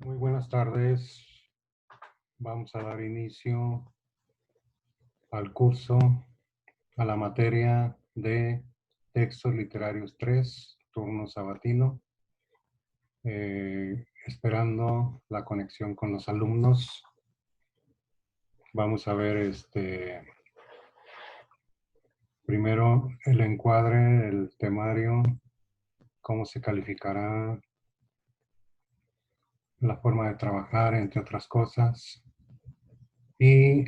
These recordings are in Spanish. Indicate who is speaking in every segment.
Speaker 1: Muy buenas tardes. Vamos a dar inicio al curso, a la materia de textos literarios 3, turno sabatino, esperando la conexión con los alumnos. Vamos a ver primero el encuadre, el temario, cómo se calificará, la forma de trabajar, entre otras cosas. Y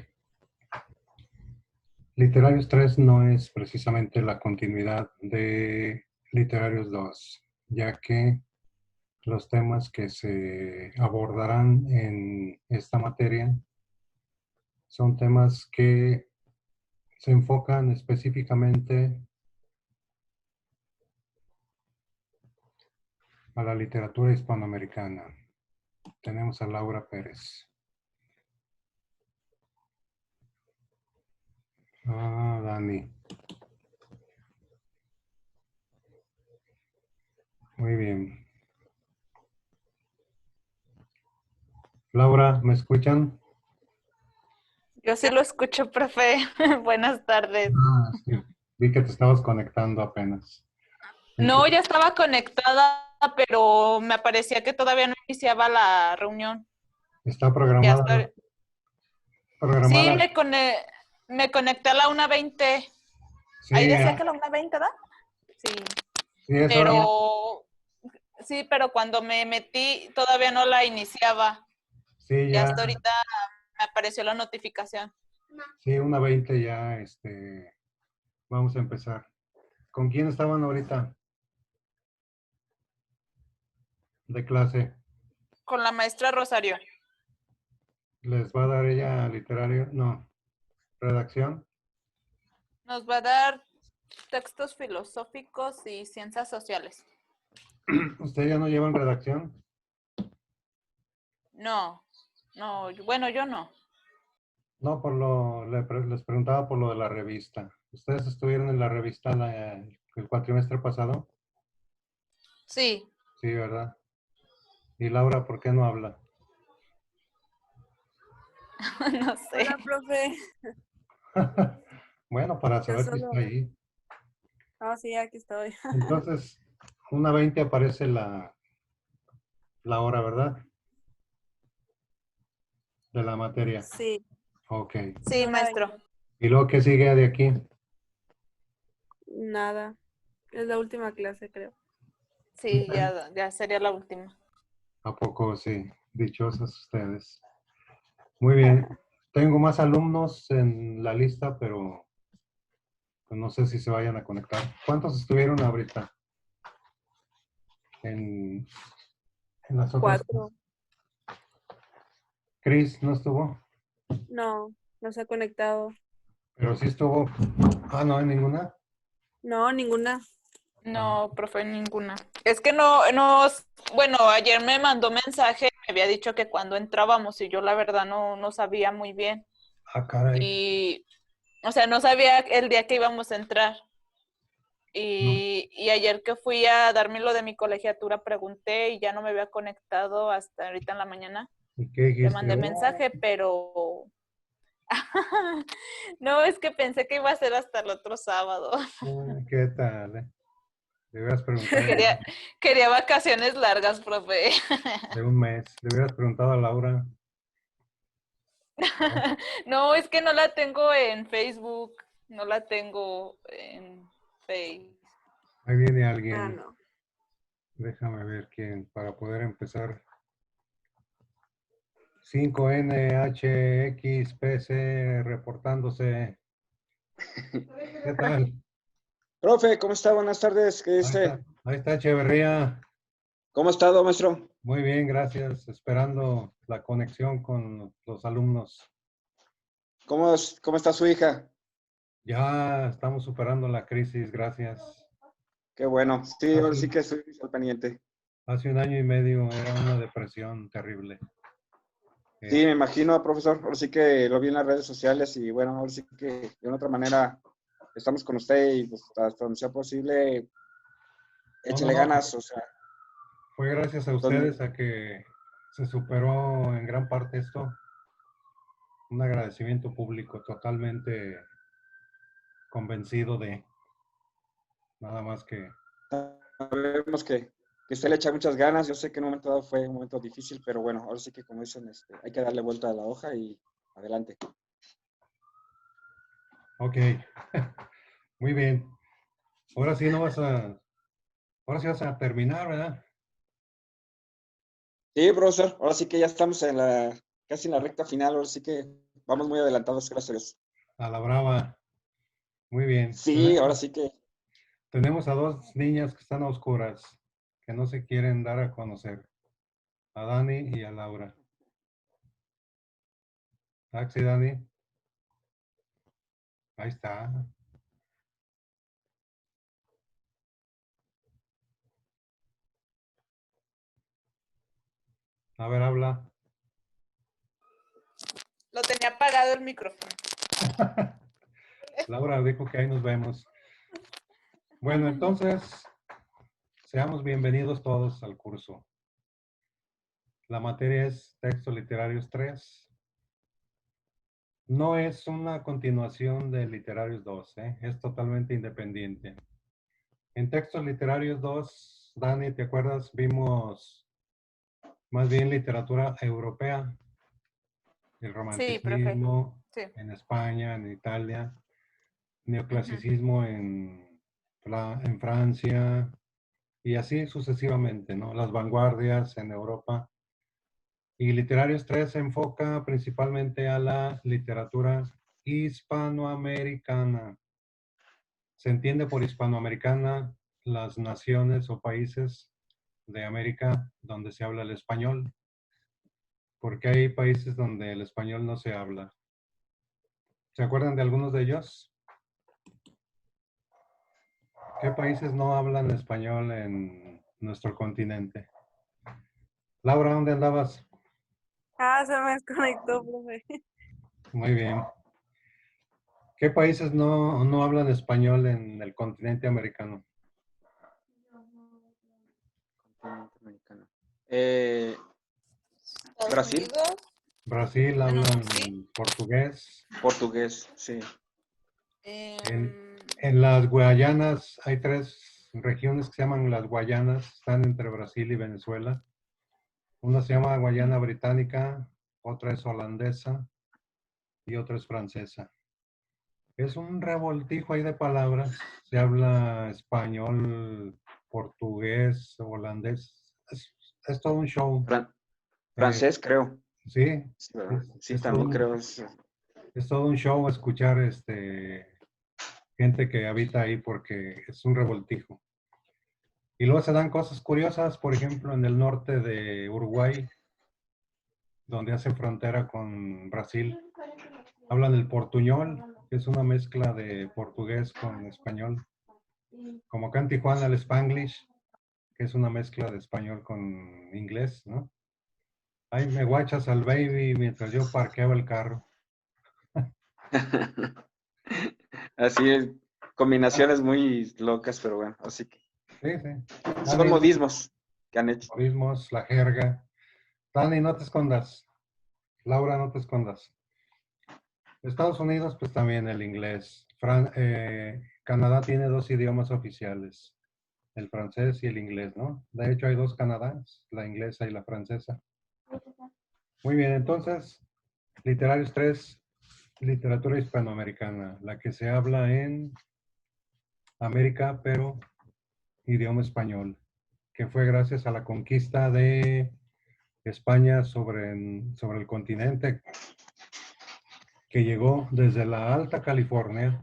Speaker 1: Literarios 3 no es precisamente la continuidad de Literarios 2, ya que los temas que se abordarán en esta materia son temas que se enfocan específicamente a la literatura hispanoamericana. Tenemos a Laura Pérez. Dani. Muy bien. Laura, ¿me escuchan?
Speaker 2: Yo sí lo escucho, profe. Buenas tardes.
Speaker 1: Sí. Vi que te estabas conectando apenas.
Speaker 2: No,
Speaker 1: Entonces,
Speaker 2: ya estaba conectada, pero me parecía que todavía no iniciaba la reunión.
Speaker 1: está
Speaker 2: Ya
Speaker 1: programada.
Speaker 2: estoy. Sí,
Speaker 1: Programada.
Speaker 2: me conecté a la 1:20. Ahí
Speaker 1: Sí,
Speaker 2: decía que la 1:20, ¿verdad? Sí.
Speaker 1: sí, es hora.
Speaker 2: Pero cuando me metí todavía no la iniciaba.
Speaker 1: Sí,
Speaker 2: Ya
Speaker 1: ya,
Speaker 2: hasta ahorita me apareció la notificación.
Speaker 1: sí, 1:20 ya, vamos a empezar. ¿Con quién estaban ahorita de clase?
Speaker 2: Con la maestra Rosario.
Speaker 1: ¿Les va a dar ella literario? No, redacción.
Speaker 2: Nos va a dar textos filosóficos y ciencias sociales.
Speaker 1: ¿Ustedes ya no llevan redacción?
Speaker 2: No, bueno, yo no.
Speaker 1: No, les preguntaba por lo de la revista. ¿Ustedes estuvieron en la revista el cuatrimestre pasado?
Speaker 2: Sí,
Speaker 1: Sí, ¿verdad? Y Laura, ¿por qué no habla?
Speaker 2: no sé.
Speaker 3: Hola, profe.
Speaker 1: Bueno, para
Speaker 3: Yo
Speaker 1: saber si está
Speaker 3: solo.
Speaker 1: ahí.
Speaker 3: Ah, sí, aquí estoy.
Speaker 1: Entonces, 1:20 aparece la hora, ¿verdad? De la materia.
Speaker 3: Sí,
Speaker 1: Ok.
Speaker 2: Sí,
Speaker 3: una
Speaker 2: maestro.
Speaker 3: 20.
Speaker 1: ¿Y luego qué sigue de aquí?
Speaker 3: Nada. Es la última clase, creo.
Speaker 2: Sí, ya sería la última.
Speaker 1: ¿A poco sí? Dichosos ustedes. Muy bien. Tengo más alumnos en la lista, pero pues, no sé si se vayan a conectar. ¿Cuántos estuvieron ahorita en, en las otras clases?
Speaker 3: 4.
Speaker 1: Chris no estuvo,
Speaker 3: No se ha conectado.
Speaker 1: pero sí estuvo. No, en ninguna.
Speaker 3: No, ninguna.
Speaker 2: No, profe, ninguna. Es que bueno, ayer me mandó mensaje, me había dicho que cuando entrábamos y yo la verdad no sabía muy bien.
Speaker 1: Caray.
Speaker 2: Y, o sea, no sabía el día que íbamos a entrar.
Speaker 1: No.
Speaker 2: Y ayer que fui a darme lo de mi colegiatura, pregunté y ya no me había conectado hasta ahorita en la mañana.
Speaker 1: ¿Y qué
Speaker 2: Te
Speaker 1: dijiste?
Speaker 2: mandé mensaje, pero no, es que pensé que iba a ser hasta el otro sábado.
Speaker 1: ¿Qué tal? Le hubieras preguntado
Speaker 2: Quería vacaciones largas, profe.
Speaker 1: de un mes. Le hubieras preguntado a Laura. ¿No?
Speaker 2: No, es que no la tengo en Facebook, no la tengo en Face.
Speaker 1: Ahí viene
Speaker 3: Ah,
Speaker 1: alguien.
Speaker 3: no.
Speaker 1: Déjame ver quién, para poder empezar. 5NHXPC reportándose. ¿Qué tal?
Speaker 4: Profe, ¿cómo está? Buenas tardes. ¿Qué dice?
Speaker 1: Ahí está Echeverría.
Speaker 4: ¿Cómo ha estado, maestro?
Speaker 1: Muy bien, gracias. Esperando la conexión con los alumnos.
Speaker 4: ¿Cómo está su hija?
Speaker 1: Ya estamos superando la crisis, gracias.
Speaker 4: Qué bueno. Sí, ahora sí
Speaker 1: Hace,
Speaker 4: que estoy al pendiente.
Speaker 1: hace 1 año y medio era una depresión terrible.
Speaker 4: Sí, me imagino, profesor. Ahora sí que lo vi en las redes sociales y bueno, ahora sí que de una otra manera estamos con usted y pues hasta donde sea posible,
Speaker 1: No, no,
Speaker 4: échele
Speaker 1: no.
Speaker 4: ganas, o sea.
Speaker 1: Fue gracias a ustedes a que se superó en gran parte esto. Un agradecimiento público totalmente convencido de nada más que...
Speaker 4: Sabemos que usted le echa muchas ganas. Yo sé que en un momento dado fue un momento difícil, pero bueno, ahora sí que como dicen, hay que darle vuelta a la hoja y adelante.
Speaker 1: Ok, muy bien. Ahora sí no vas a... Ahora sí vas a terminar, ¿verdad?
Speaker 4: Sí, profesor, ahora sí que ya estamos casi en la recta final, ahora sí que vamos muy adelantados, gracias a Dios.
Speaker 1: A la brava. Muy bien.
Speaker 4: Sí, ahora sí que
Speaker 1: Tenemos a dos niñas que están a oscuras, que no se quieren dar a conocer. A Dani y a Laura. Taxi, Dani. Ahí está. A ver, habla.
Speaker 2: Lo tenía apagado el micrófono.
Speaker 1: Laura dijo que ahí nos vemos. Bueno, entonces, seamos bienvenidos todos al curso. La materia es Textos Literarios 3. No es una continuación de Literarios 2, ¿eh? Es totalmente independiente. En Textos Literarios 2, Dani, ¿te acuerdas? Vimos más bien literatura europea, el
Speaker 2: Sí, profe.
Speaker 1: romanticismo
Speaker 2: Sí.
Speaker 1: en España, en Italia, neoclasicismo en Francia, y así sucesivamente, ¿no? Las vanguardias en Europa. Y Literarios 3 se enfoca principalmente a la literatura hispanoamericana. Se entiende por hispanoamericana las naciones o países de América donde se habla el español, porque hay países donde el español no se habla. ¿Se acuerdan de algunos de ellos? ¿Qué países no hablan español en nuestro continente? Laura, ¿dónde andabas?
Speaker 3: Ah, se me desconectó, profe.
Speaker 1: Muy bien. ¿Qué países no hablan español en el continente americano?
Speaker 4: continente americano.
Speaker 2: Estados
Speaker 4: Brasil,
Speaker 2: Unidos.
Speaker 1: Brasil
Speaker 2: Bueno,
Speaker 1: hablan
Speaker 2: sí.
Speaker 1: portugués.
Speaker 4: portugués, sí.
Speaker 1: En las Guayanas hay 3 regiones que se llaman las Guayanas, están entre Brasil y Venezuela. Una se llama Guayana Británica, otra es holandesa y otra es francesa. Es un revoltijo ahí de palabras. Se habla español, portugués, holandés. Es todo un show. Eh,
Speaker 4: Francés, creo.
Speaker 1: sí,
Speaker 4: Sí, ¿verdad? Sí,
Speaker 1: es todo
Speaker 4: también creo.
Speaker 1: es todo un show escuchar gente que habita ahí porque es un revoltijo. Y luego se dan cosas curiosas, por ejemplo, en el norte de Uruguay, donde hace frontera con Brasil, hablan el portuñol, que es una mezcla de portugués con español. Como acá en Tijuana el Spanglish, que es una mezcla de español con inglés, ¿no? Ay, me guachas al baby mientras yo parqueaba el carro.
Speaker 4: Así es, combinaciones muy locas, pero bueno, así que
Speaker 1: Sí, sí.
Speaker 4: son
Speaker 1: Dani,
Speaker 4: modismos que han hecho.
Speaker 1: modismos, la jerga. Dani, no te escondas. Laura, no te escondas. Estados Unidos, pues también el inglés. Canadá tiene 2 idiomas oficiales, el francés y el inglés, ¿no? De hecho, hay 2 Canadás, la inglesa y la francesa. Muy bien, entonces, Literarios 3, literatura hispanoamericana, la que se habla en América, pero idioma español, que fue gracias a la conquista de España sobre el continente, que llegó desde la Alta California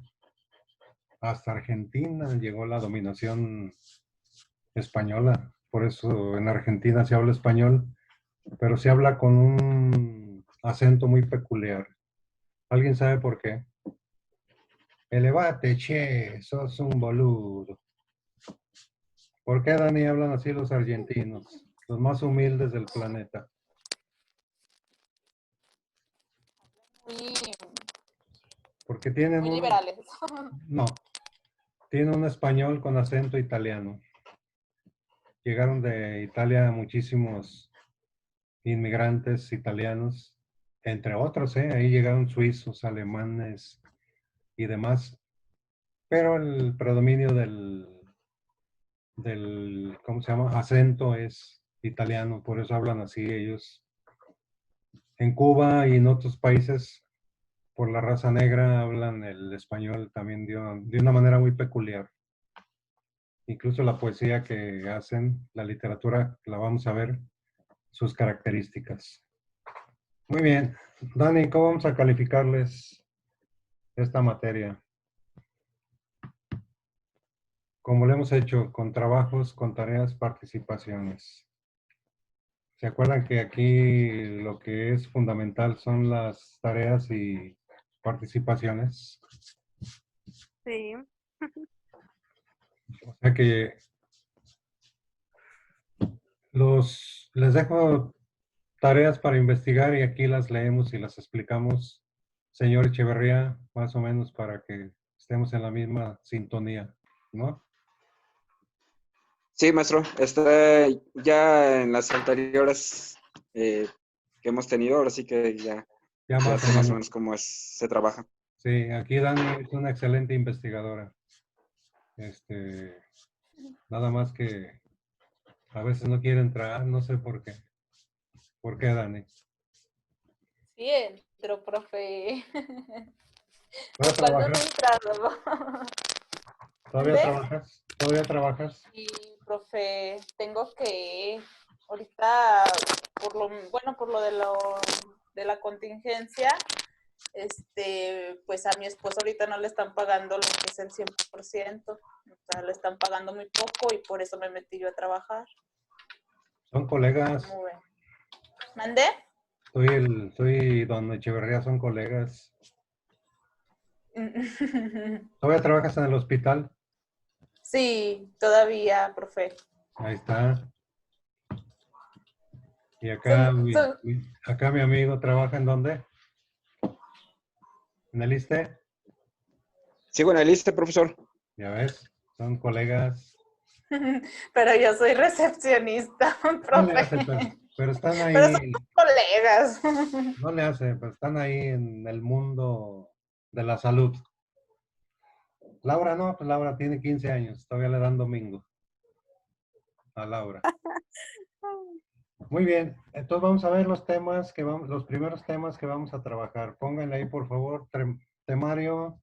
Speaker 1: hasta Argentina, llegó la dominación española. Por eso en Argentina se habla español, pero se habla con un acento muy peculiar. ¿Alguien sabe por qué? Elevate, che, sos un boludo. ¿Por qué, Dani, hablan así los argentinos? Los más humildes del planeta.
Speaker 2: Muy,
Speaker 1: Porque tienen
Speaker 2: muy liberales.
Speaker 1: no, tienen un español con acento italiano. Llegaron de Italia muchísimos inmigrantes italianos, entre otros, ahí llegaron suizos, alemanes y demás, pero el predominio ¿cómo se llama? Acento es italiano, por eso hablan así ellos. En Cuba y en otros países, por la raza negra, hablan el español también de una manera muy peculiar. Incluso la poesía que hacen, la literatura, la vamos a ver, sus características. Muy bien. Dani, ¿cómo vamos a calificarles esta materia? Como lo hemos hecho, con trabajos, con tareas, participaciones. ¿Se acuerdan que aquí lo que es fundamental son las tareas y participaciones?
Speaker 3: Sí.
Speaker 1: O sea que les dejo tareas para investigar y aquí las leemos y las explicamos, señor Echeverría, más o menos para que estemos en la misma sintonía, ¿no?
Speaker 4: Sí, maestro. Ya en las anteriores que hemos tenido, ahora sí que ya
Speaker 1: Más
Speaker 4: sé
Speaker 1: o
Speaker 4: más o
Speaker 1: menos.
Speaker 4: menos cómo se trabaja.
Speaker 1: Sí, aquí Dani es una excelente investigadora. Nada más que a veces no quiere entrar, no sé por qué. ¿Por qué, Dani?
Speaker 2: Sí, entro, profe.
Speaker 1: ¿Todavía
Speaker 2: ¿Cuándo no he
Speaker 1: trabajas?
Speaker 2: entrado?
Speaker 1: ¿Todavía
Speaker 2: ¿Mande?
Speaker 1: trabajas? ¿Todavía trabajas?
Speaker 2: Y, profe, tengo que ahorita, por lo de la contingencia, pues a mi esposo ahorita no le están pagando lo que es el 100%, o sea, le están pagando muy poco y por eso me metí yo a trabajar.
Speaker 1: Son colegas.
Speaker 2: ¿Cómo ven? ¿Mandé?
Speaker 1: Soy don Echeverría, son colegas. ¿Todavía trabajas en el hospital?
Speaker 2: Sí, todavía, profe.
Speaker 1: Ahí está. Y acá,
Speaker 2: Son,
Speaker 1: acá mi amigo trabaja ¿en dónde? ¿En el ISSSTE?
Speaker 4: Sigo en la lista, profesor.
Speaker 1: Ya ves, son colegas.
Speaker 2: pero yo soy recepcionista,
Speaker 1: No le hace,
Speaker 2: profe.
Speaker 1: pero están
Speaker 2: Pero son
Speaker 1: ahí,
Speaker 2: colegas.
Speaker 1: no le hace, pero están ahí en el mundo de la salud. Laura no, pues Laura tiene 15 años, todavía le dan domingo a Laura. Muy bien, entonces vamos a ver los temas los primeros temas que vamos a trabajar. Pónganle ahí, por favor, temario.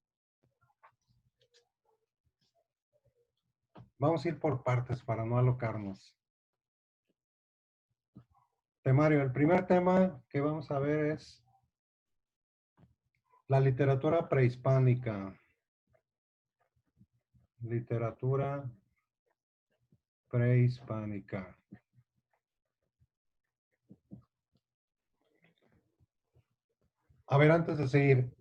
Speaker 1: Vamos a ir por partes para no alocarnos. Temario, el primer tema que vamos a ver es la literatura prehispánica. Literatura prehispánica. A ver, antes de seguir,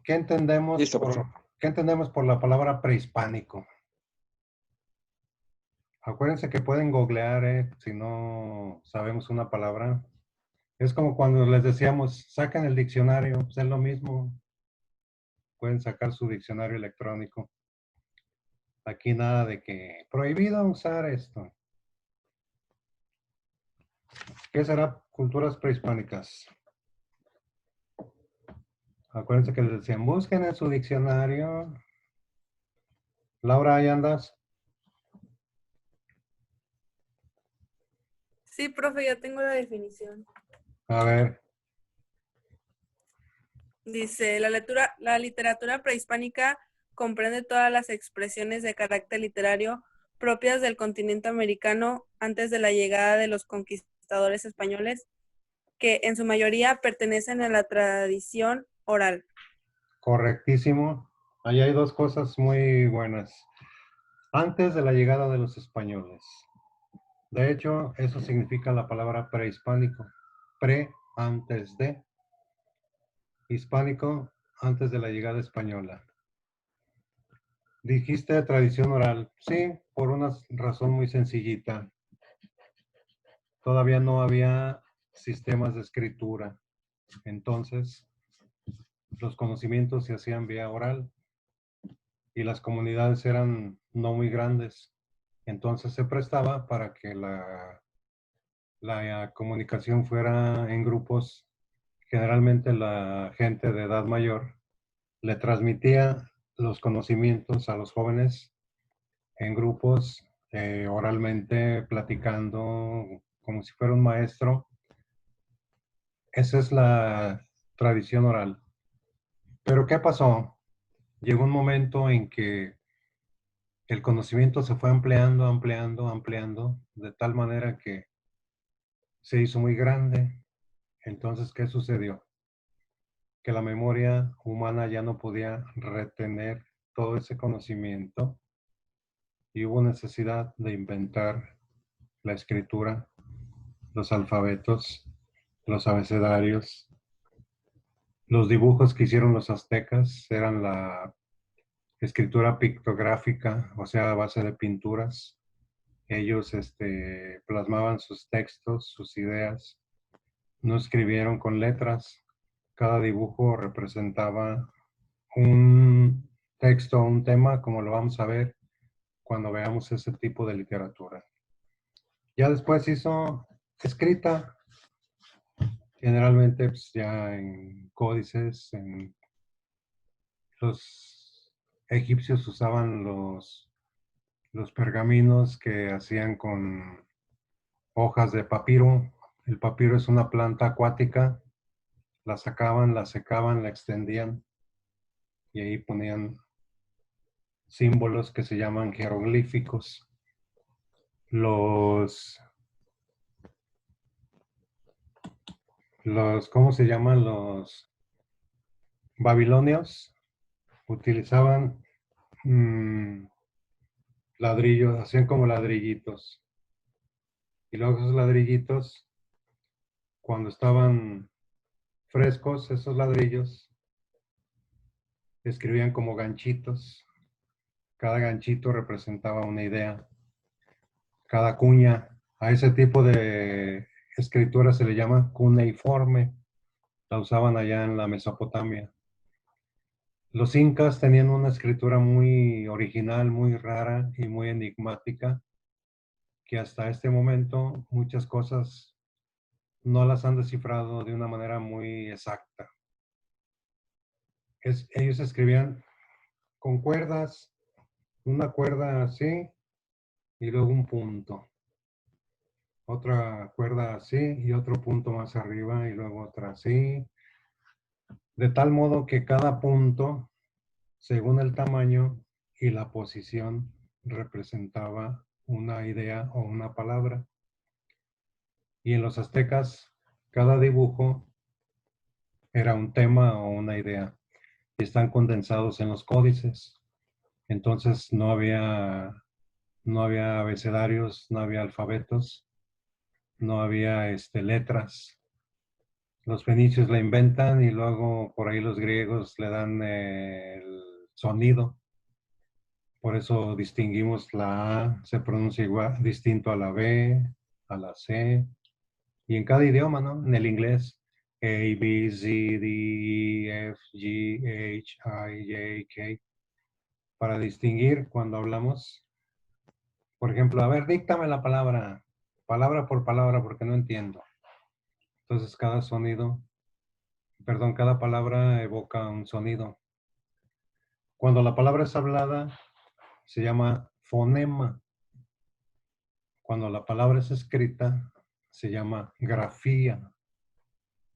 Speaker 1: ¿qué entendemos
Speaker 4: Listo, profesor.
Speaker 1: ¿qué entendemos por la palabra prehispánico? Acuérdense que pueden googlear, si no sabemos una palabra. Es como cuando les decíamos, saquen el diccionario, pues es lo mismo. Pueden sacar su diccionario electrónico. Aquí nada de que prohibido usar esto. ¿Qué será culturas prehispánicas? Acuérdense que les decían, busquen en su diccionario. Laura, ¿ahí andas?
Speaker 3: Sí, profe, ya tengo la definición.
Speaker 1: A ver,
Speaker 3: Dice, la literatura prehispánica comprende todas las expresiones de carácter literario propias del continente americano antes de la llegada de los conquistadores españoles, que en su mayoría pertenecen a la tradición oral.
Speaker 1: correctísimo. Ahí hay dos cosas muy buenas. Antes de la llegada de los españoles. De hecho, eso significa la palabra prehispánico. Pre, antes de. Hispánico, antes de la llegada española. Dijiste tradición oral. Sí, por una razón muy sencillita. Todavía no había sistemas de escritura. Entonces, los conocimientos se hacían vía oral y las comunidades eran no muy grandes. Entonces se prestaba para que la la comunicación fuera en grupos, generalmente la gente de edad mayor le transmitía los conocimientos a los jóvenes en grupos, oralmente, platicando, como si fuera un maestro. Esa es la tradición oral. Pero ¿qué pasó? Llegó un momento en que el conocimiento se fue ampliando, ampliando, ampliando, de tal manera que se hizo muy grande. Entonces, ¿qué sucedió? Que la memoria humana ya no podía retener todo ese conocimiento y hubo necesidad de inventar la escritura, los alfabetos, los abecedarios. Los dibujos que hicieron los aztecas eran la escritura pictográfica, o sea, a base de pinturas. Ellos plasmaban sus textos, sus ideas, no escribieron con letras. Cada dibujo representaba un texto, un tema, como lo vamos a ver cuando veamos ese tipo de literatura. Ya después hizo escrita, generalmente pues, ya en códices. Los egipcios usaban los pergaminos que hacían con hojas de papiro. El papiro es una planta acuática, la sacaban, la secaban, la extendían y ahí ponían símbolos que se llaman jeroglíficos. ¿Cómo se llaman? Los babilonios utilizaban ladrillos, hacían como ladrillitos. Y luego esos ladrillitos, cuando estaban frescos, esos ladrillos, escribían como ganchitos. Cada ganchito representaba una idea. Cada cuña, a ese tipo de escritura se le llama cuneiforme. La usaban allá en la Mesopotamia. Los incas tenían una escritura muy original, muy rara y muy enigmática, que hasta este momento muchas cosas no las han descifrado de una manera muy exacta. Ellos escribían con cuerdas, una cuerda así y luego un punto. Otra cuerda así y otro punto más arriba y luego otra así. De tal modo que cada punto, según el tamaño y la posición, representaba una idea o una palabra. Y en los aztecas, cada dibujo era un tema o una idea. Y están condensados en los códices. Entonces no había abecedarios, no había alfabetos, no había letras. Los fenicios la inventan y luego por ahí los griegos le dan el sonido. Por eso distinguimos la A, se pronuncia igual, distinto a la B, a la C. Y en cada idioma, ¿no? En el inglés, A, B, Z, D, E, F, G, H, I, J, K. Para distinguir cuando hablamos, por ejemplo, a ver, díctame la palabra, palabra por palabra, porque no entiendo. Entonces cada palabra evoca un sonido. Cuando la palabra es hablada, se llama fonema. Cuando la palabra es escrita, se llama grafía.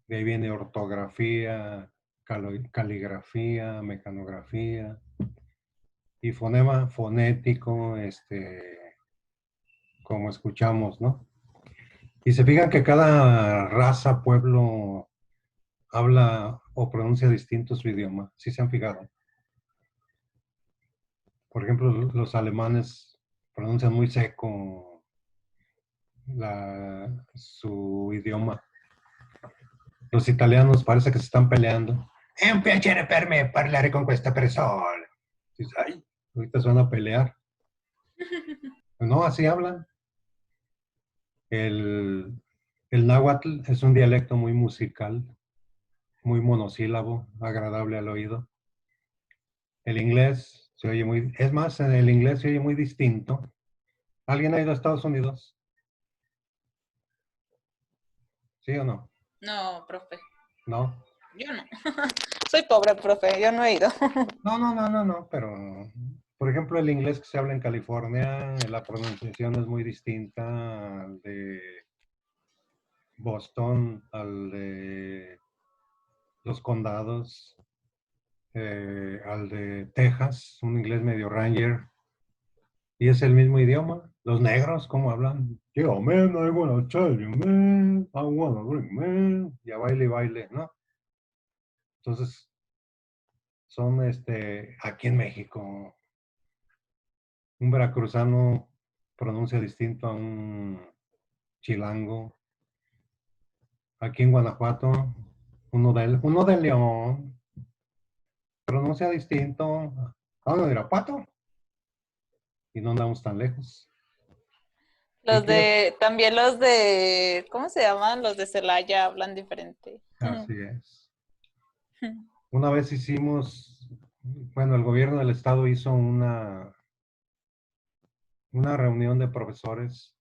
Speaker 1: De ahí viene ortografía, caligrafía, mecanografía. Y fonema, fonético, como escuchamos, ¿no? Y se fijan que cada raza, pueblo, habla o pronuncia distinto su idioma. ¿Sí se han fijado? Por ejemplo, los alemanes pronuncian muy seco su idioma. Los italianos parece que se están peleando. È un piacere per me parlare con questa persona. Dices, ay, ahorita se van a pelear. No, así hablan. El náhuatl es un dialecto muy musical, muy monosílabo, agradable al oído. El inglés se oye muy, es más, en el inglés se oye muy distinto. ¿Alguien ha ido a Estados Unidos? ¿Sí o no?
Speaker 2: No, profe.
Speaker 1: ¿No?
Speaker 2: Yo no. Soy pobre, profe. Yo no he ido.
Speaker 1: No, pero por ejemplo el inglés que se habla en California, la pronunciación es muy distinta al de Boston, al de los condados, al de Texas, un inglés medio ranger, y es el mismo idioma. Los negros, ¿cómo hablan? Yo, man, I wanna tell you, man, I wanna drink, man, y a baile y baile, ¿no? Entonces, son aquí en México, un veracruzano pronuncia distinto a un chilango. Aquí en Guanajuato, uno de León pronuncia distinto a uno de Irapuato y no andamos tan lejos.
Speaker 2: También los de, ¿cómo se llaman? Los de Celaya hablan diferente.
Speaker 1: Así es. Una vez bueno, el gobierno del estado hizo una reunión de profesores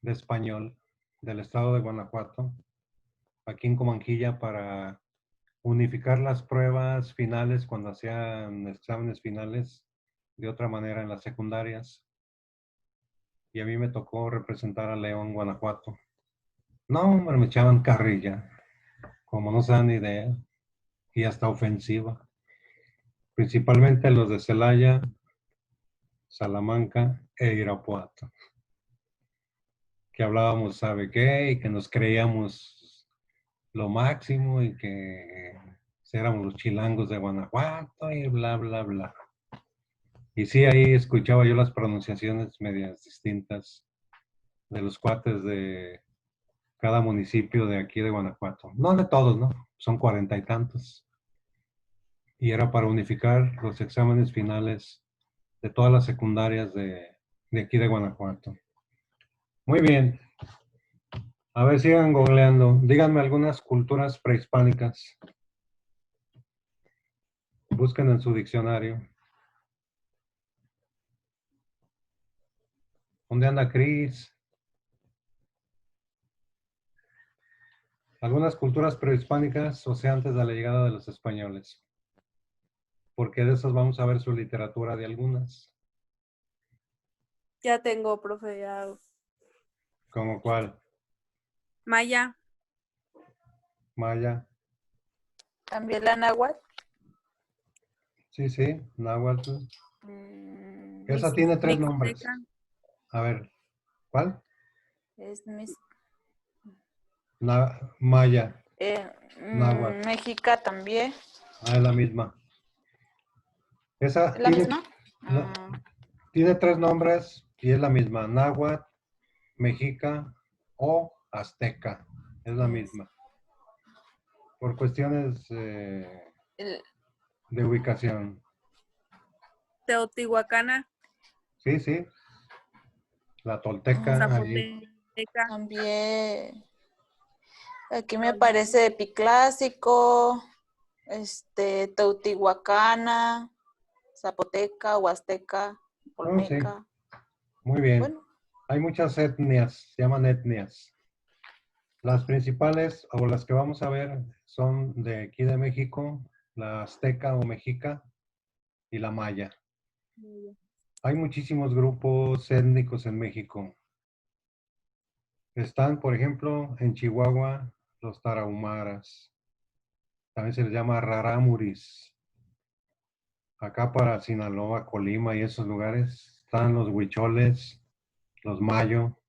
Speaker 1: de español del estado de Guanajuato, aquí en Comanquilla, para unificar las pruebas finales cuando hacían exámenes finales de otra manera en las secundarias. Y a mí me tocó representar a León, Guanajuato. No, me echaban carrilla, como no se dan idea, y hasta ofensiva. Principalmente los de Celaya, Salamanca e Irapuato, que hablábamos, ¿sabe qué? Y que nos creíamos lo máximo y que éramos los chilangos de Guanajuato y bla, bla, bla. Y sí, ahí escuchaba yo las pronunciaciones medias distintas de los cuates de cada municipio de aquí de Guanajuato. No de todos, ¿no? Son 40 y tantos. Y era para unificar los exámenes finales de todas las secundarias de aquí de Guanajuato. Muy bien. A ver, sigan googleando. Díganme algunas culturas prehispánicas. Busquen en su diccionario. ¿Dónde anda Cris? Algunas culturas prehispánicas, o sea, antes de la llegada de los españoles. Porque de esas vamos a ver su literatura de algunas.
Speaker 3: Ya tengo, profe. Ya.
Speaker 1: ¿Como cuál?
Speaker 3: Maya.
Speaker 1: Maya.
Speaker 2: También la náhuatl.
Speaker 1: Sí, náhuatl. Esa tiene 3 nombres.
Speaker 3: Mixteca.
Speaker 1: A ver, ¿cuál?
Speaker 2: Es
Speaker 1: Maya. Náhuatl.
Speaker 2: Méxica también.
Speaker 1: Ah, es la misma. Esa
Speaker 2: ¿Es la misma?
Speaker 1: tiene 3 nombres y es la misma. Náhuatl, mexica o azteca. Es la misma. Por cuestiones de ubicación.
Speaker 3: Teotihuacana.
Speaker 1: Sí. La tolteca. Allí.
Speaker 3: Zapoteca.
Speaker 2: También. Aquí me aparece epiclásico, teotihuacana, zapoteca, huasteca, olmeca.
Speaker 1: Sí. Muy bien.
Speaker 2: Bueno.
Speaker 1: Hay muchas etnias, se llaman etnias. Las principales, o las que vamos a ver, son de aquí de México, la azteca o mexica y la maya. Hay muchísimos grupos étnicos en México. Están, por ejemplo, en Chihuahua, los tarahumaras. También se les llama rarámuris. Acá para Sinaloa, Colima y esos lugares están los huicholes, los mayo,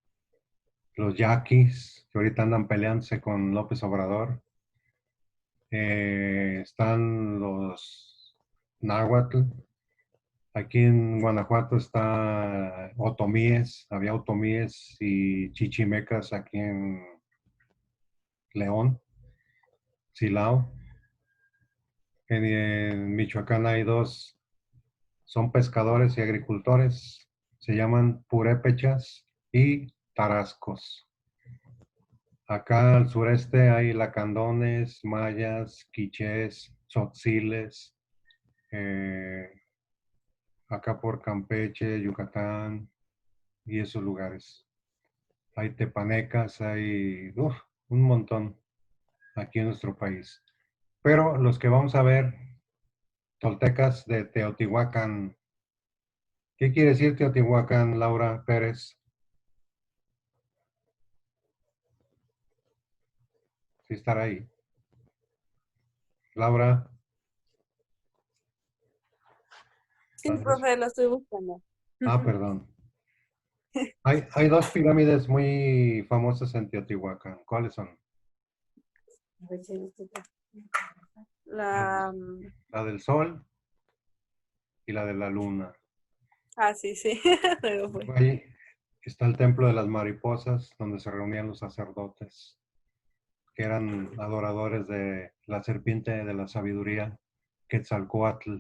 Speaker 1: los yaquis, que ahorita andan peleándose con López Obrador. Están los náhuatl. Aquí en Guanajuato está otomíes, había otomíes y chichimecas aquí en León, Silao. En Michoacán hay 2, son pescadores y agricultores, se llaman purépechas y tarascos. Acá al sureste hay lacandones, mayas, quichés, tzotziles, acá por Campeche, Yucatán y esos lugares. Hay tepanecas, hay un montón aquí en nuestro país. Pero los que vamos a ver, toltecas de Teotihuacán. ¿Qué quiere decir Teotihuacán, Laura Pérez? Sí, estará ahí. Laura.
Speaker 3: Sí, profe, lo estoy buscando.
Speaker 1: Ah, perdón. Hay dos pirámides muy famosas en Teotihuacán. ¿Cuáles son?
Speaker 3: La...
Speaker 1: La del Sol y la de la Luna.
Speaker 3: Ah, sí, sí. Luego fue.
Speaker 1: Ahí está el Templo de las Mariposas, donde se reunían los sacerdotes, que eran adoradores de la serpiente de la sabiduría, Quetzalcóatl,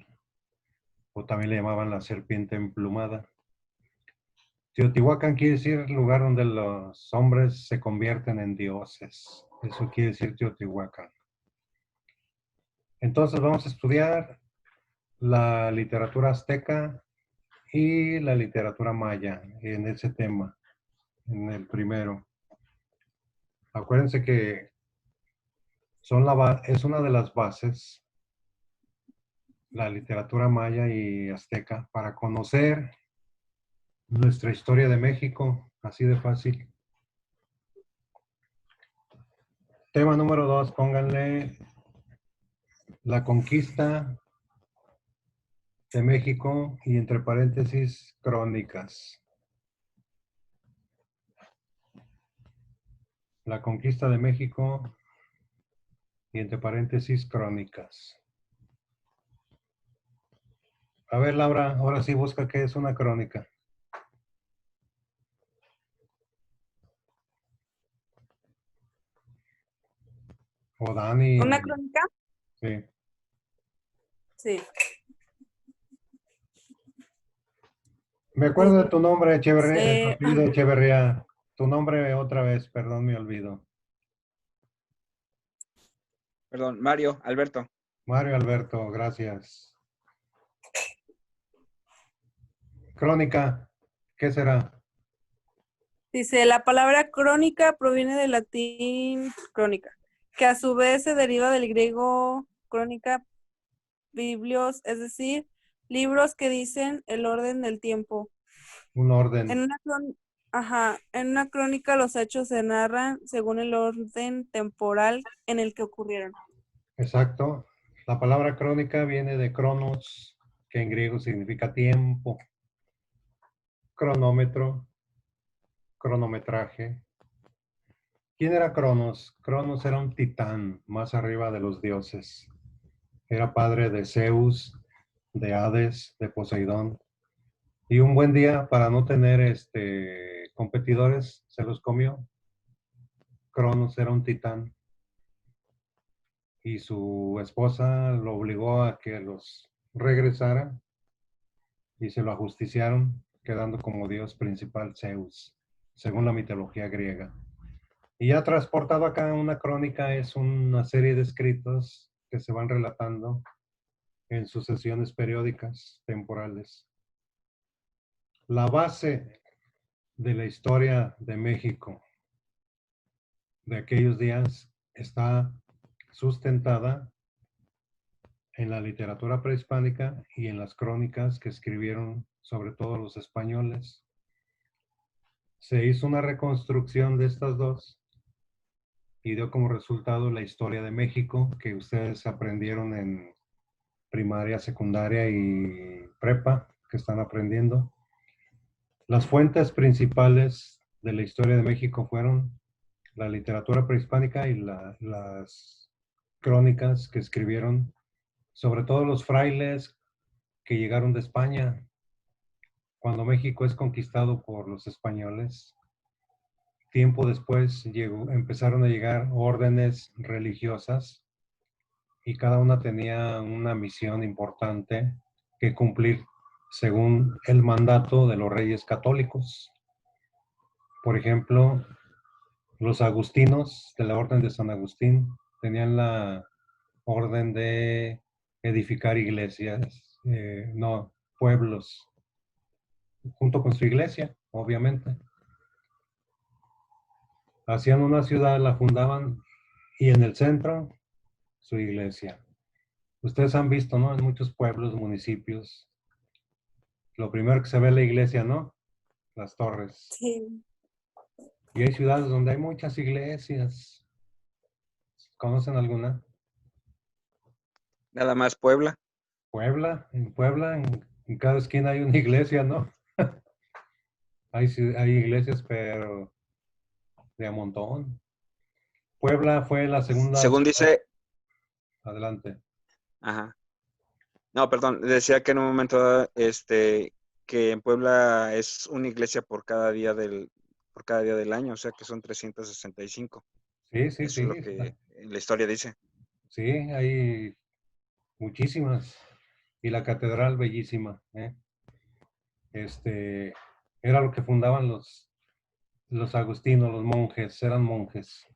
Speaker 1: o también le llamaban la serpiente emplumada. Teotihuacán quiere decir lugar donde los hombres se convierten en dioses. Eso quiere decir Teotihuacán. Entonces vamos a estudiar la literatura azteca y la literatura maya en ese tema, en el primero. Acuérdense que es una de las bases, la literatura maya y azteca, para conocer nuestra historia de México, así de fácil. Tema número 2, pónganle la conquista de México y entre paréntesis, crónicas. La conquista de México y entre paréntesis, crónicas. A ver, Laura, ahora sí busca qué es una crónica. O Dani.
Speaker 3: ¿Una crónica?
Speaker 1: Sí.
Speaker 3: Sí.
Speaker 1: Me acuerdo de tu nombre, Echeverría, tu
Speaker 3: Sí.
Speaker 1: apellido Echeverría. Tu nombre otra vez, perdón, me olvido.
Speaker 4: Perdón, Mario, Alberto.
Speaker 1: Mario Alberto, gracias. Crónica, ¿qué será?
Speaker 3: Dice, la palabra crónica proviene del latín crónica, que a su vez se deriva del griego crónica, biblios, es decir, libros que dicen el orden del tiempo.
Speaker 1: Un orden.
Speaker 3: En una crónica los hechos se narran según el orden temporal en el que ocurrieron.
Speaker 1: Exacto. La palabra crónica viene de cronos, que en griego significa tiempo. Cronómetro, cronometraje. ¿Quién era Cronos? Cronos era un titán más arriba de los dioses. Era padre de Zeus, de Hades, de Poseidón. Y un buen día, para no tener competidores, se los comió. Cronos era un titán. Y su esposa lo obligó a que los regresara y se lo ajusticiaron, quedando como dios principal Zeus, según la mitología griega. Y ya transportado acá, una crónica es una serie de escritos que se van relatando en sucesiones periódicas, temporales. La base de la historia de México de aquellos días está sustentada en la literatura prehispánica y en las crónicas que escribieron sobre todo los españoles. Se hizo una reconstrucción de estas dos y dio como resultado la historia de México que ustedes aprendieron en primaria, secundaria y prepa, que están aprendiendo. Las fuentes principales de la historia de México fueron la literatura prehispánica y las crónicas que escribieron sobre todo los frailes que llegaron de España. Cuando México es conquistado por los españoles, tiempo después empezaron a llegar órdenes religiosas y cada una tenía una misión importante que cumplir según el mandato de los reyes católicos. Por ejemplo, los agustinos de la Orden de San Agustín tenían la orden de edificar iglesias, pueblos, junto con su iglesia, obviamente. Hacían una ciudad, la fundaban y en el centro su iglesia. Ustedes han visto, ¿no? En muchos pueblos, municipios, lo primero que se ve es la iglesia, ¿no? Las torres.
Speaker 3: Sí.
Speaker 1: Y hay ciudades donde hay muchas iglesias. ¿Conocen alguna?
Speaker 4: Nada más Puebla.
Speaker 1: Puebla, en cada esquina hay una iglesia, ¿no? Hay iglesias, pero de a montón. Puebla fue la segunda
Speaker 4: Según
Speaker 1: ciudad.
Speaker 4: dice,
Speaker 1: Adelante.
Speaker 4: ajá. No, perdón, decía que en un momento dado, que en Puebla es una iglesia por cada día del año, o sea que son 365.
Speaker 1: Sí, sí,
Speaker 4: Eso es lo
Speaker 1: sí.
Speaker 4: que la historia dice.
Speaker 1: Sí, hay muchísimas. Y la catedral bellísima, ¿eh? Este, era lo que fundaban los agustinos, los monjes, eran monjes.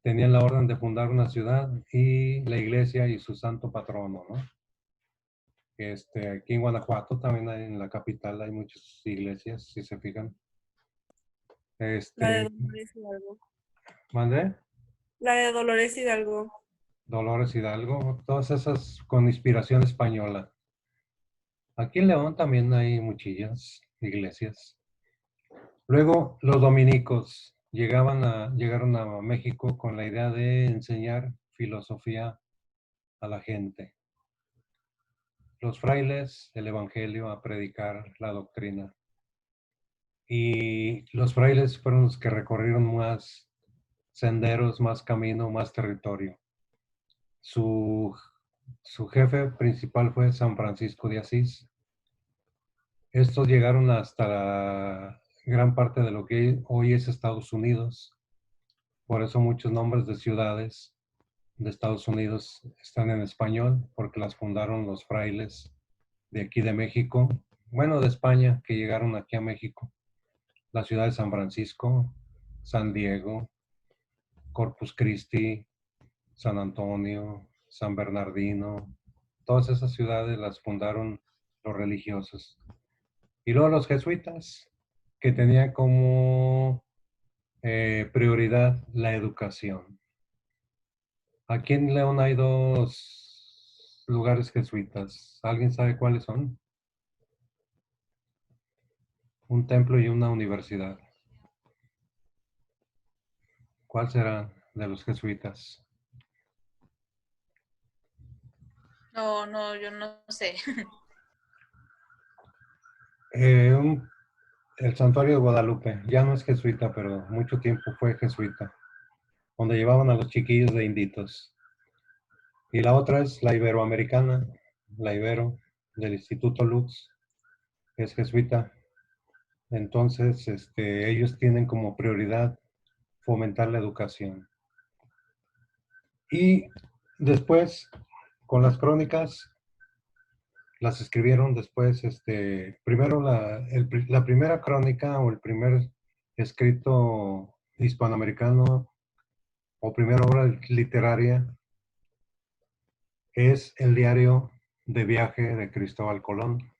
Speaker 1: Tenían la orden de fundar una ciudad y la iglesia y su santo patrono, ¿no? Aquí en Guanajuato también en la capital hay muchas iglesias, si se fijan.
Speaker 3: La de
Speaker 1: Este,
Speaker 3: Dolores Hidalgo.
Speaker 1: ¿Mandé?
Speaker 3: La de Dolores Hidalgo.
Speaker 1: Dolores Hidalgo, todas esas con inspiración española. Aquí en León también hay muchillas iglesias. Luego los dominicos llegaron a México con la idea de enseñar filosofía a la gente. Los frailes, el evangelio, a predicar la doctrina. Y los frailes fueron los que recorrieron más senderos, más camino, más territorio. Su jefe principal fue San Francisco de Asís. Estos llegaron hasta la gran parte de lo que hoy es Estados Unidos. Por eso muchos nombres de ciudades de Estados Unidos están en español, porque las fundaron los frailes de aquí de México, bueno, de España, que llegaron aquí a México. La ciudad de San Francisco, San Diego, Corpus Christi, San Antonio, San Bernardino, todas esas ciudades las fundaron los religiosos. Y luego los jesuitas, que tenían como prioridad la educación. Aquí en León hay dos lugares jesuitas. ¿Alguien sabe cuáles son? Un templo y una universidad. ¿Cuál será de los jesuitas?
Speaker 2: No, no, yo no sé.
Speaker 1: El Santuario de Guadalupe. Ya no es jesuita, pero mucho tiempo fue jesuita. Donde llevaban a los chiquillos de inditos. Y la otra es la Iberoamericana, la Ibero, del Instituto Lux, que es jesuita. Entonces, ellos tienen como prioridad fomentar la educación. Y después, con las crónicas, las escribieron después, primero la primera crónica o el primer escrito hispanoamericano o primera obra literaria es el diario de viaje de Cristóbal Colón.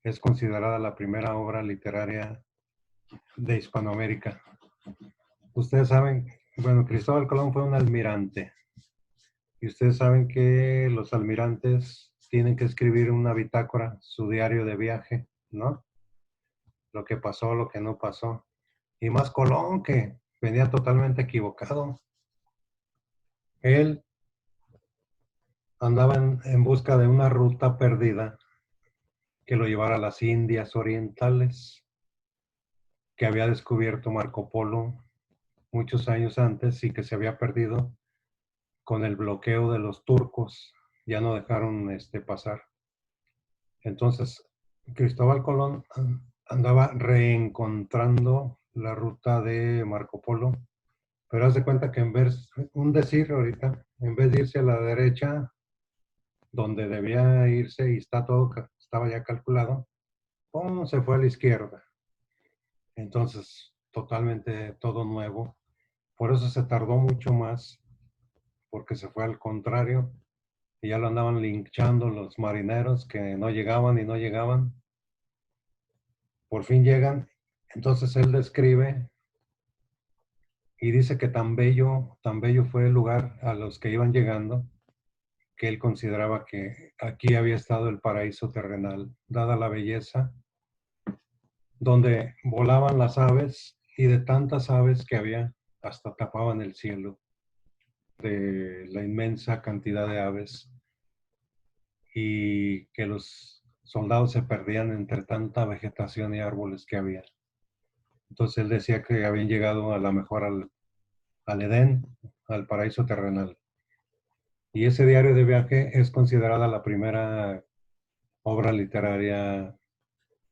Speaker 1: Es considerada la primera obra literaria de Hispanoamérica. Ustedes saben, bueno, Cristóbal Colón fue un almirante. Y ustedes saben que los almirantes tienen que escribir una bitácora, su diario de viaje, ¿no? Lo que pasó, lo que no pasó. Y más Colón, que venía totalmente equivocado. Él andaba en busca de una ruta perdida que lo llevara a las Indias Orientales, que había descubierto Marco Polo muchos años antes y que se había perdido con el bloqueo de los turcos. Ya no dejaron pasar. Entonces, Cristóbal Colón andaba reencontrando la ruta de Marco Polo, pero haz de cuenta que un decir ahorita, en vez de irse a la derecha, donde debía irse y estaba ya calculado, ¡pum!, se fue a la izquierda. Entonces, totalmente todo nuevo. Por eso se tardó mucho más, porque se fue al contrario, y ya lo andaban linchando los marineros que no llegaban y no llegaban. Por fin llegan, entonces él describe Y dice que tan bello fue el lugar a los que iban llegando, que él consideraba que aquí había estado el paraíso terrenal, dada la belleza, donde volaban las aves y de tantas aves que había, hasta tapaban el cielo de la inmensa cantidad de aves y que los soldados se perdían entre tanta vegetación y árboles que había. Entonces él decía que habían llegado a la mejor al Edén, al paraíso terrenal. Y ese diario de viaje es considerada la primera obra literaria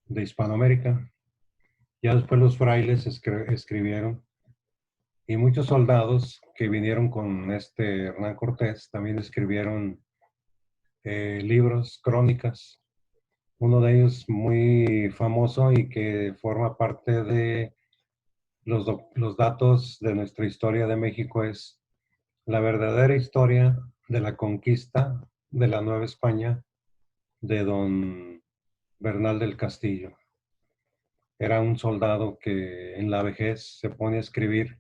Speaker 1: de Hispanoamérica. Ya después los frailes escribieron y muchos soldados que vinieron con este Hernán Cortés también escribieron libros, crónicas. Uno de ellos muy famoso y que forma parte de los datos de nuestra historia de México es la verdadera historia de la conquista de la Nueva España de don Bernal del Castillo. Era un soldado que en la vejez se pone a escribir.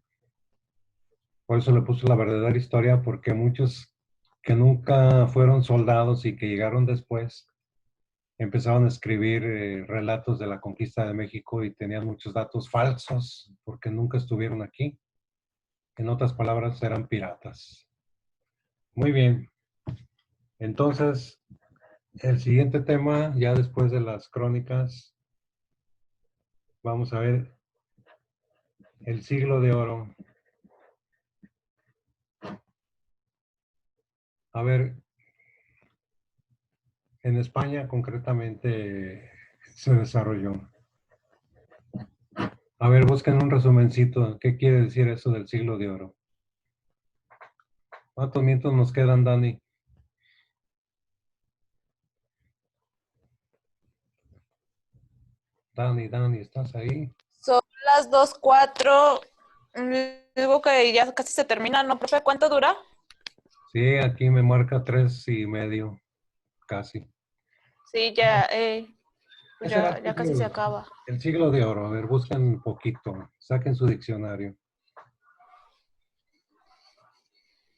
Speaker 1: Por eso le puso la verdadera historia, porque muchos que nunca fueron soldados y que llegaron después empezaron a escribir relatos de la conquista de México y tenían muchos datos falsos porque nunca estuvieron aquí. En otras palabras, eran piratas. Muy bien. Entonces, el siguiente tema, ya después de las crónicas, vamos a ver el siglo de oro. A ver, en España concretamente se desarrolló. A ver, busquen un resumencito. ¿Qué quiere decir eso del siglo de oro? ¿Cuántos minutos nos quedan, Dani? Dani, ¿estás ahí?
Speaker 2: Son las 2:04. Digo que ya casi se termina, ¿no, profe? ¿Cuánto dura?
Speaker 1: Sí, aquí me marca 3:30, casi.
Speaker 2: Sí, ya, pues
Speaker 1: ¿Qué será
Speaker 2: ya casi se acaba.
Speaker 1: el siglo de oro? A ver, busquen un poquito, saquen su diccionario.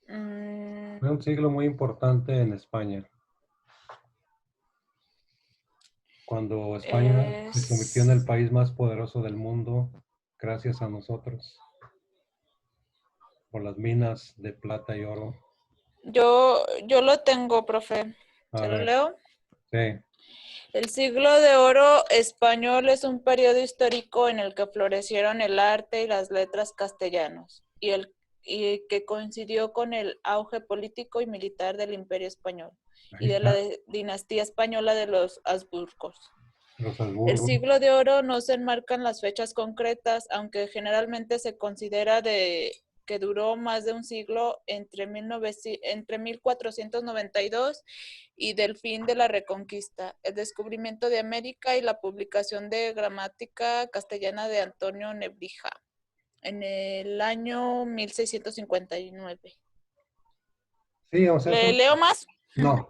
Speaker 2: Mm,
Speaker 1: Fue un siglo muy importante en España, cuando España se convirtió en el país más poderoso del mundo, gracias a nosotros, por las minas de plata y oro.
Speaker 2: yo lo tengo, profe.
Speaker 1: A
Speaker 2: ¿Se lo
Speaker 1: ver,
Speaker 2: leo?
Speaker 1: sí.
Speaker 2: El siglo de oro español es un periodo histórico en el que florecieron el arte y las letras castellanos y que coincidió con el auge político y militar del Imperio Español
Speaker 1: Ahí
Speaker 2: y de la
Speaker 1: está,
Speaker 2: dinastía española de los Habsburgos.
Speaker 1: los
Speaker 2: El
Speaker 1: Habsburgo.
Speaker 2: siglo de oro no se enmarcan las fechas concretas, aunque generalmente se considera que duró más de un siglo entre 1492 y del fin de la Reconquista, el descubrimiento de América y la publicación de gramática castellana de Antonio Nebrija en el año 1659.
Speaker 1: Sí, o sea,
Speaker 2: ¿Le leo más?
Speaker 1: no,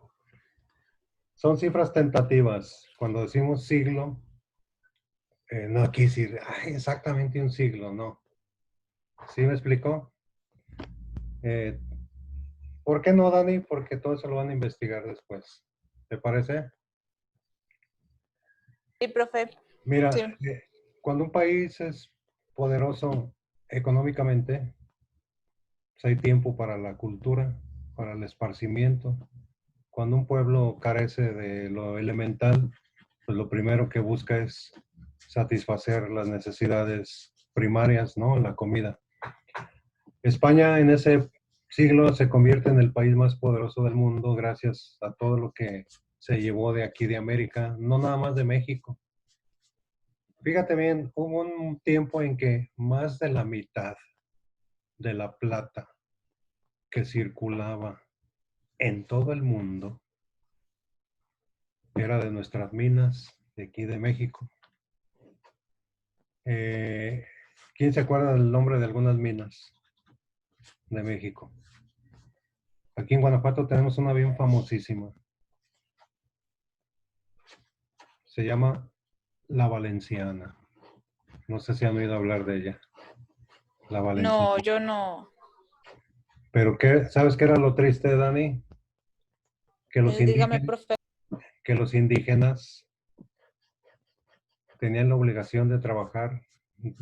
Speaker 1: son cifras tentativas. Cuando decimos siglo, no quiere decir exactamente un siglo, no. ¿Sí me explicó? Eh, ¿Por qué no, Dani? Porque todo eso lo van a investigar después. ¿Te parece?
Speaker 2: Sí, profe.
Speaker 1: Mira,
Speaker 2: Sí.
Speaker 1: cuando un país es poderoso económicamente, pues hay tiempo para la cultura, para el esparcimiento. Cuando un pueblo carece de lo elemental, pues lo primero que busca es satisfacer las necesidades primarias, ¿no? La comida. España en ese siglo se convierte en el país más poderoso del mundo gracias a todo lo que se llevó de aquí de América, no nada más de México. Fíjate bien, hubo un tiempo en que más de la mitad de la plata que circulaba en todo el mundo era de nuestras minas de aquí de México. Eh, ¿Quién se acuerda del nombre de algunas minas de México? Aquí en Guanajuato tenemos una bien famosísima. Se llama La Valenciana. No sé si han oído hablar de ella. la valentía.
Speaker 2: No, yo no.
Speaker 1: Pero ¿qué, sabes qué era lo triste, Dani? Que
Speaker 2: Dígame, profe.
Speaker 1: que los indígenas tenían la obligación de trabajar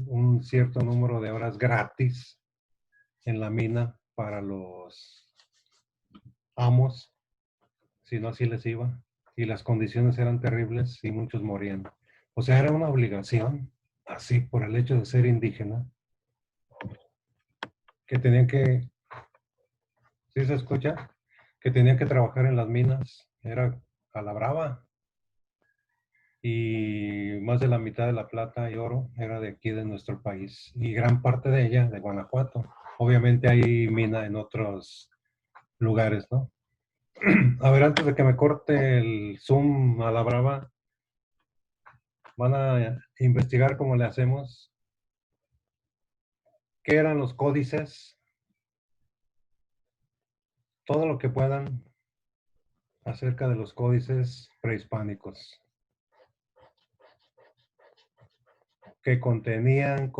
Speaker 1: un cierto número de horas gratis en la mina para los amos, si no así les iba, y las condiciones eran terribles y muchos morían. O sea, era una obligación, así por el hecho de ser indígena, que tenían que, ¿sí se escucha? Que tenían que trabajar en las minas, era a la brava. Y más de la mitad de la plata y oro era de aquí de nuestro país y gran parte de ella de Guanajuato. Obviamente hay mina en otros lugares, ¿no? A ver, antes de que me corte el Zoom a la brava, van a investigar cómo le hacemos, qué eran los códices, todo lo que puedan acerca de los códices prehispánicos, que contenían